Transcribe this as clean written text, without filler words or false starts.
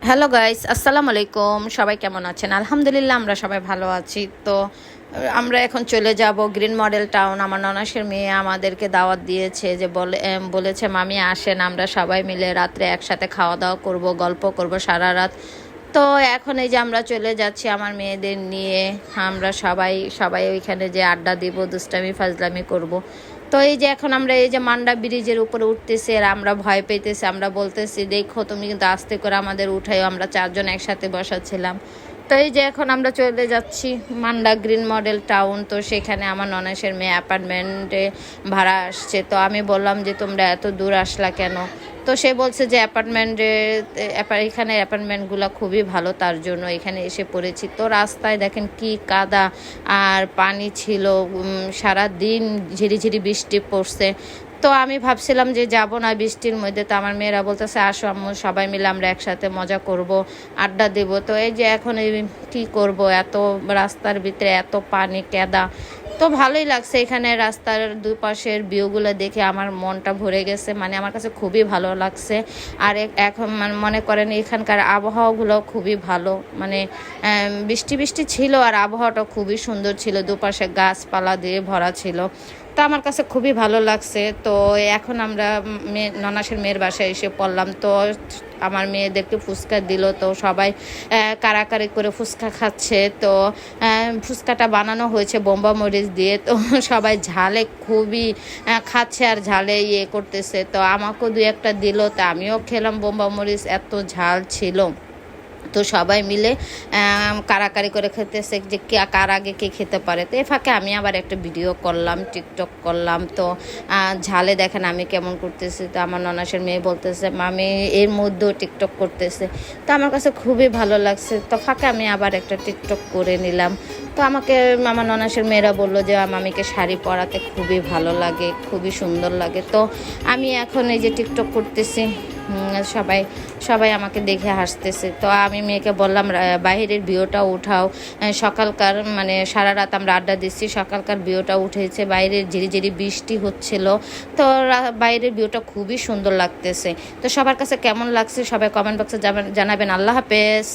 Hello guys, আসসালামু আলাইকুম। সবাই কেমন আছেন? আলহামদুলিল্লাহ আমরা সবাই ভালো আছি। তো আমরা এখন চলে যাব গ্রিন মডেল টাউন। আমার ননাসের মেয়ে আমাদেরকে দাওয়াত দিয়েছে, যে বলেছে মামি আসেন, আমরা সবাই মিলে রাত্রে একসাথে খাওয়া দাওয়া করব, গল্প করব সারা রাত। তো এখন এই যে আমরা চলে যাচ্ছি আমার মেয়েদের নিয়ে। আমরা সবাই সবাই ওইখানে যে আড্ডা দিব, দুষ্টামি ফাজলামি করব। তো এই যে এখন আমরা এই যে মান্ডা ব্রিজের উপরে উঠতেছি, আর আমরা ভয় পেতেছি। আমরা বলতেছি দেখো তুমি কিন্তু আস্তে করে আমাদের উঠাইও, আমরা চারজন একসাথে বসাছিলাম। তো এই যে এখন আমরা চলে যাচ্ছি মান্ডা গ্রিন মডেল টাউন। তো সেখানে আমার ননাসের মেয়ে অ্যাপার্টমেন্টে ভাড়া আসছে। তো আমি বললাম যে তোমরা এত দূর আসলা কেন? তো সে বলছে যে এখানে অ্যাপার্টমেন্টগুলো খুবই ভালো, তার জন্য এখানে এসে পড়েছি। তো রাস্তায় দেখেন কি কাদা আর পানি ছিল, সারা দিন ঝিরিঝিরি বৃষ্টি পড়ছে। তো আমি ভাবছিলাম যে যাব না বৃষ্টির মধ্যে। তো আমার মেয়েরা বলতেছে আসো আম্মু, সবাই মিলে আমরা একসাথে মজা করব, আড্ডা দেব। তো এই যে এখন এই কী করব, এত রাস্তার ভিতরে এত পানি কাদা। তো ভালোই লাগছে এখানে রাস্তার দুপাশের ভিউগুলো দেখে আমার মনটা ভরে গেছে, মানে আমার কাছে খুবই ভালো লাগছে। আর এখন মনে করেন এখানকার আবহাওয়াগুলো খুবই ভালো, মানে বৃষ্টি বৃষ্টি ছিল আর আবহাওয়াটা খুবই সুন্দর ছিল, দুপাশে গাছপালা দিয়ে ভরা ছিল। তো আমার কাছে খুবই ভালো লাগছে। তো এখন আমরা ননাসের মেয়ের বাসায় এসে পড়লাম। তো আমার মেয়েদেরকে ফুচকা দিল, তো সবাই কারাকারি করে ফুচকা খাচ্ছে। তো ফুচকাটা বানানো হয়েছে বোম্বা মরিচ দিয়ে। তো সবাই ঝালে খুবই খাচ্ছে আর ঝালে করতেছে। তো আমাকেও দুই একটা দিল, তো আমিও খেলাম বোম্বা মরিচ, এত ঝাল ছিল। তো সবাই মিলে কারাকারি করে খেতেছে যে কার আগে কে খেতে পারে। তো এ ফাঁকে আমি আবার একটা ভিডিও করলাম, টিকটক করলাম। তো ঝালে দেখেন আমি কেমন করতেছি। তো আমার ননাসের মেয়ে বলতেছে মামি এর মধ্যেও টিকটক করতেছে। তো আমার কাছে খুবই ভালো লাগছে। তো ফাঁকে আমি আবার একটা টিকটক করে নিলাম। তো আমাকে আমার ননাসের মেয়েরা বললো যে মামিকে শাড়ি পরাতে খুবই ভালো লাগে, খুবই সুন্দর লাগে। তো আমি এখন এই যে টিকটক করতেছি, সবাই সবাই আমাকে দেখে হাসতেছে। তো আমি মেয়েকে বললাম বাইরের ভিউটা উঠাও, সকালকার মানে সারা রাত আমরা আড্ডা দিচ্ছি, সকালকার ভিউটা উঠেছে, বাইরের ঝিরিঝিরি বৃষ্টি হচ্ছিল। তো বাইরের ভিউটা খুবই সুন্দর লাগতেছে। তো সবার কাছে কেমন লাগছে সবাই কমেন্ট বক্সে জানাবেন। আল্লাহ হাফেজ।